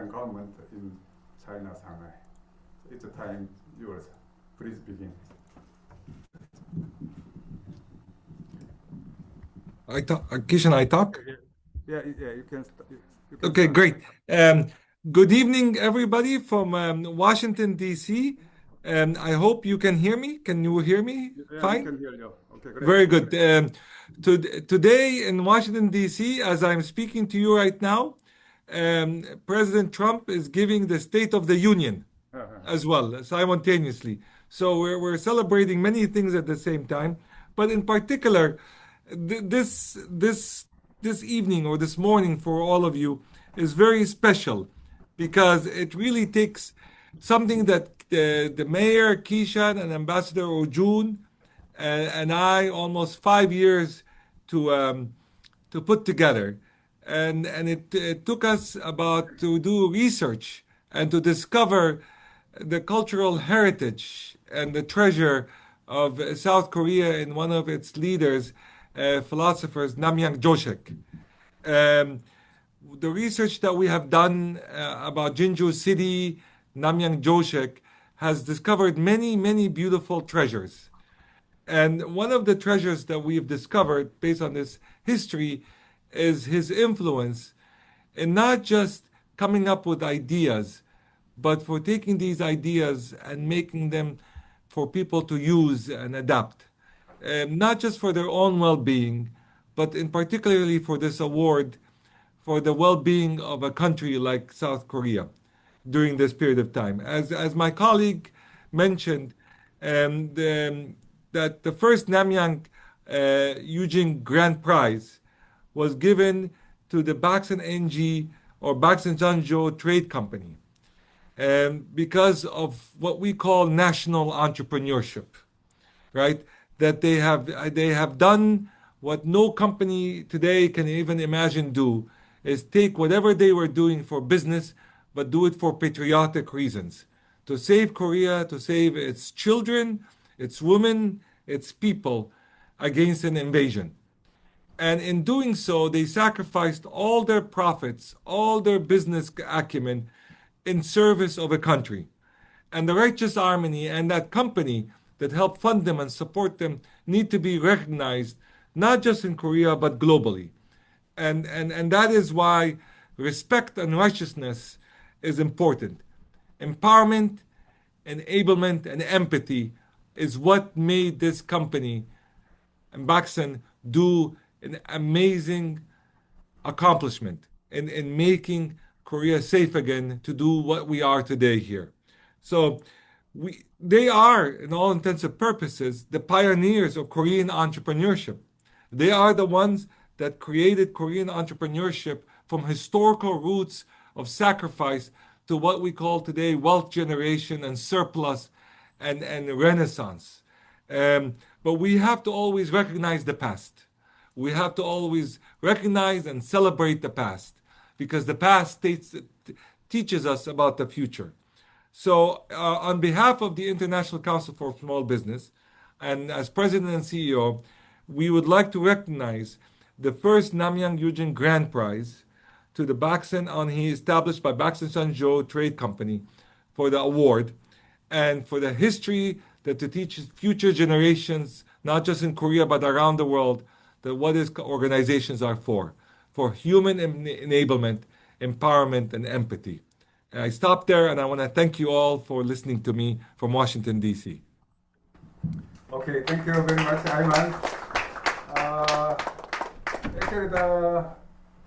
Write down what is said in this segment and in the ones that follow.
government in China, Shanghai. It's a time yours. Please begin. Kishan, I talk? Yeah, you can. Okay, start. great. Good evening, everybody from Washington, D.C. I hope you can hear me. Can you hear me Yeah, we fine? can hear you. Okay, great. Very good. Today in Washington, D.C., as I'm speaking to you right now, President Trump is giving the State of the Union as well, simultaneously. So we're celebrating many things at the same time. But in particular, this evening or this morning for all of you is very special because it really takes something that the mayor Kishan and Ambassador Ojun and I almost 5 years to put together, and it took us about to do research and to discover the cultural heritage and the treasure of South Korea in one of its leaders, philosophers, Namyang Um, the research that we have done about Jinju City, Namyang has discovered many, many beautiful treasures. And one of the treasures that we've discovered based on this history is his influence in not just coming up with ideas, but for taking these ideas and making them for people to use and adapt. Not just for their own well being, but in particularly for this award for the well being of a country like South Korea during this period of time. As my colleague mentioned, that the first Namyang Eugene Grand Prize was given to the Baksan NG or Baksan Janjo Trade Company because of what we call national entrepreneurship, right? That they have done what no company today can even imagine do, is take whatever they were doing for business, but do it for patriotic reasons, to save Korea, to save its children, its women, its people against an invasion. And in doing so, they sacrificed all their profits, all their business acumen in service of a country. And the righteous harmony and that company that helped fund them and support them need to be recognized, not just in Korea, but globally. And that is why respect and righteousness is important. Empowerment, enablement, and empathy is what made this company and Baksan do an amazing accomplishment in making Korea safe again to do what we are today here. So they are, in all intents and purposes, the pioneers of Korean entrepreneurship. They are the ones that created Korean entrepreneurship from historical roots of sacrifice to what we call today wealth generation and surplus and renaissance. But we have to always recognize the past. We have to always recognize and celebrate the past because the past teaches us about the future. So, on behalf of the International Council for Small Business, and as President and CEO, we would like to recognize the first Namyang Eugene Grand Prize to the Baksan he established by Baksan Sanjo Trade Company for the award and for the history that to teach future generations, not just in Korea but around the world, that what these organizations are for human enablement, empowerment, and empathy. And I stop there, and I want to thank you all for listening to me from Washington, D.C. Okay, thank you very much, Ayman. Actually,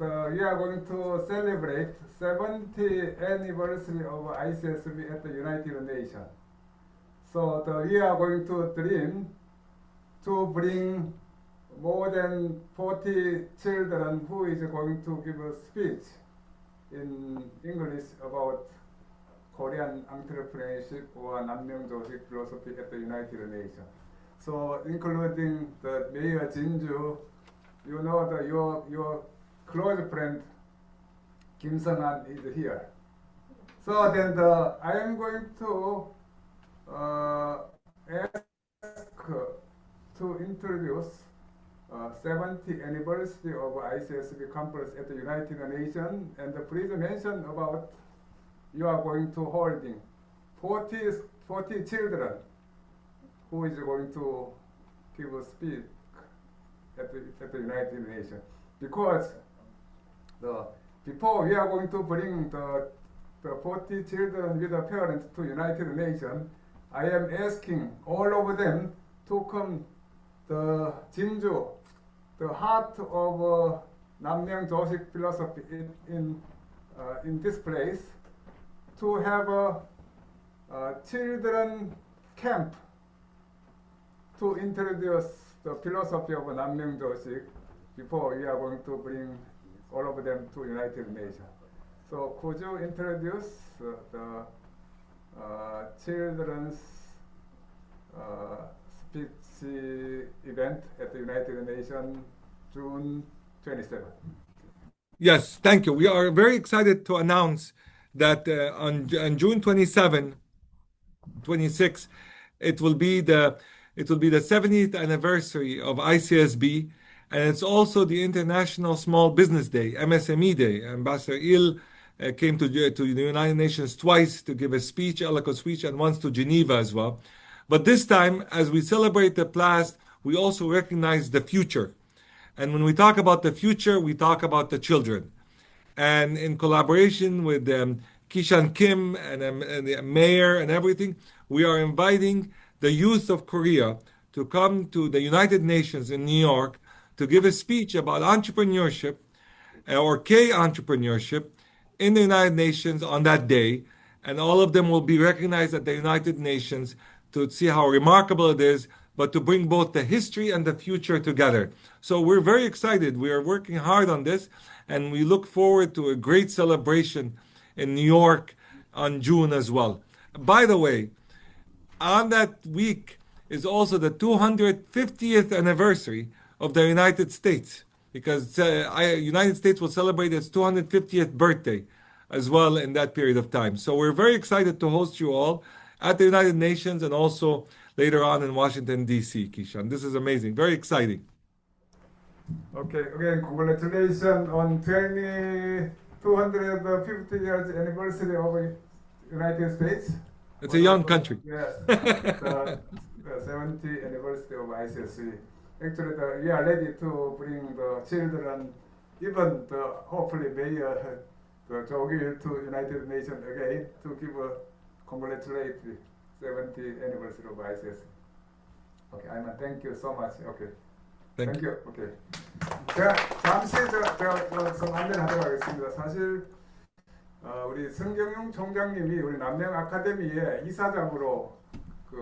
we are going to celebrate 70th anniversary of ICSB at the United Nations. So we are going to dream to bring more than 40 children who is going to give a speech in English about Korean entrepreneurship or Nam명조식 philosophy at the United Nations. So including the Mayor Jinju, you know your close friend Kim Sung-han is here. So then I am going to ask to introduce 70th anniversary of ICSB conference at the United Nations, and please mention about you are going to holding 40 children who is going to give a speech at the United Nations. Because before we are going to bring the 40 children with the parents to United Nations, I am asking all of them to come the Jinju, the heart of Nam명조식 philosophy in this place, to have a children camp to introduce the philosophy of 남명조식 before we are going to bring all of them to United Nations. So could you introduce the children's speech event at the United Nations June 27? Yes, thank you. We are very excited to announce that on June 27, 26, it will be the 70th anniversary of ICSB, and it's also the International Small Business Day, MSME Day. Ambassador Il came to the United Nations twice to give a speech, eloquent speech, and once to Geneva as well. But this time, as we celebrate the past, we also recognize the future. And when we talk about the future, we talk about the children. And in collaboration with Kishan Kim and the mayor and everything, we are inviting the youth of Korea to come to the United Nations in New York to give a speech about entrepreneurship or K-entrepreneurship in the United Nations on that day. And all of them will be recognized at the United Nations to see how remarkable it is, but to bring both the history and the future together. So we're very excited. We are working hard on this, and we look forward to a great celebration in New York on June as well. By the way, on that week is also the 250th anniversary of the United States, because United States will celebrate its 250th birthday as well in that period of time. So we're very excited to host you all at the United Nations and also later on in Washington, D.C., Kishan. This is amazing, very exciting. Okay, again, congratulations on 250 years anniversary of United States. It's a young country. Yes, the 70th anniversary of ICSB. Actually, we are ready to bring the children, even hopefully Mayor Jogil to United Nations again to give a congratulatory 70th anniversary of ICSB. Okay, Ayman, thank you so much. Okay. Thank you. Okay. 제가 잠시 좀 안내하도록 하겠습니다. 사실 우리 성경용 총장님이 우리 남명 아카데미의 이사장으로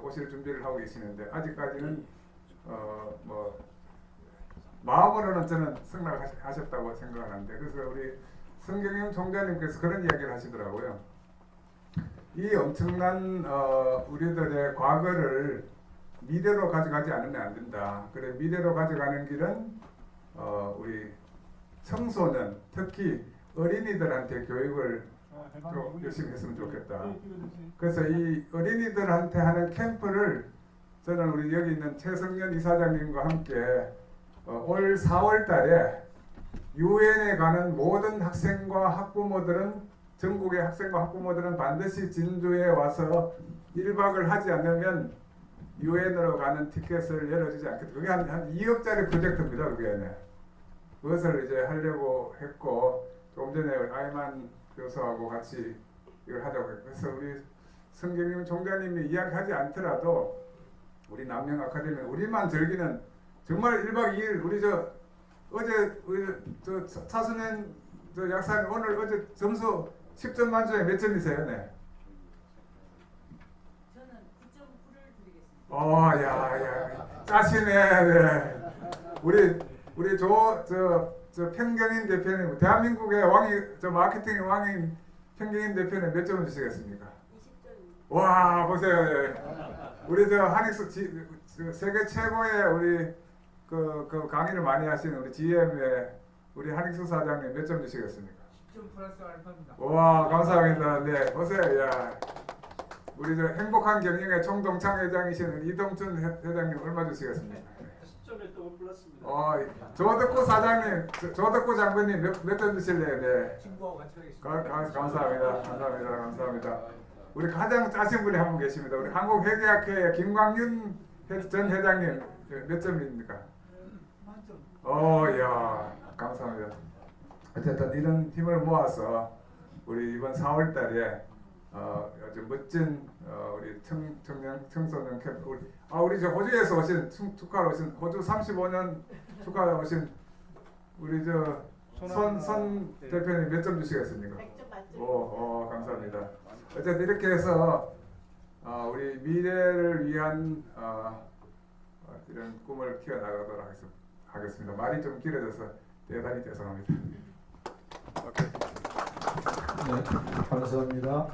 오실 준비를 하고 계시는데 아직까지는 뭐 마음으로는 저는 승낙하셨다고 생각하는데 그래서 우리 성경용 총장님께서 그런 이야기를 하시더라고요. 이 엄청난 우리들의 과거를 미래로 가져가지 않으면 안 된다. 그래 미래로 가져가는 길은 우리 청소년, 특히 어린이들한테 교육을 좀 열심히 했으면 좋겠다. 그래서 이 어린이들한테 하는 캠프를 저는 우리 여기 있는 최성년 이사장님과 함께 올 4월 달에 유엔에 가는 모든 학생과 학부모들은 전국의 학생과 학부모들은 반드시 진주에 와서 1박을 하지 않으면 유엔으로 가는 티켓을 열어주지 않겠다. 그게 한 2억짜리 프로젝트입니다. 그게. 그것을 이제 하려고 했고 조금 전에 아이만 교수하고 같이 이걸 하자고 했고 그래서 우리 성경용 총장님이 이야기하지 않더라도 우리 남명 아카데미 우리만 즐기는 정말 1박 2일 우리 어제 우리 차순현 약사님 오늘 어제 점수 10점 만점에 몇 점이세요? 네. 저는 9.9를 드리겠습니다. 야, 짜시네. 네. 우리 저 평경인 대표님, 대한민국의 왕이 마케팅의 왕인 평경인 대표님 몇 점을 주시겠습니까? 20점. 와, 보세요. 우리 한익수 세계 최고의 우리 그 강의를 많이 하시는 우리 GM의 우리 한익수 사장님 몇 점 주시겠습니까? 10점 플러스 알파입니다. 와, 감사합니다. 네, 보세요. 야, 우리 행복한 경영의 총동창 회장이신 이동춘 회장님 얼마 주시겠습니까? 10점에 또 조금 플러스입니다. 조덕구 사장님, 조덕구 장군님 몇 점 주실래요? 네. 친구하고 같이 하겠습니다. 감사합니다. 감사합니다. 우리 가장 짜신 분이 한 분 계십니다. 우리 한국회계학회의 김광윤 전 회장님 몇 점입니까? 만점. 야, 감사합니다. 어쨌든 이런 힘을 모아서 우리 이번 4월달에 아주 멋진 우리 청소년 캠프 우리 저 호주에서 오신 축하로 오신 호주 35년 축하로 오신 우리 저 선 대표님 몇 점 주시겠습니까? 100점 만점. 감사합니다. 어쨌든 이렇게 해서 우리 미래를 위한 이런 꿈을 키워나가도록 하겠습니다. 말이 좀 길어져서 대단히 죄송합니다. 네, 감사합니다.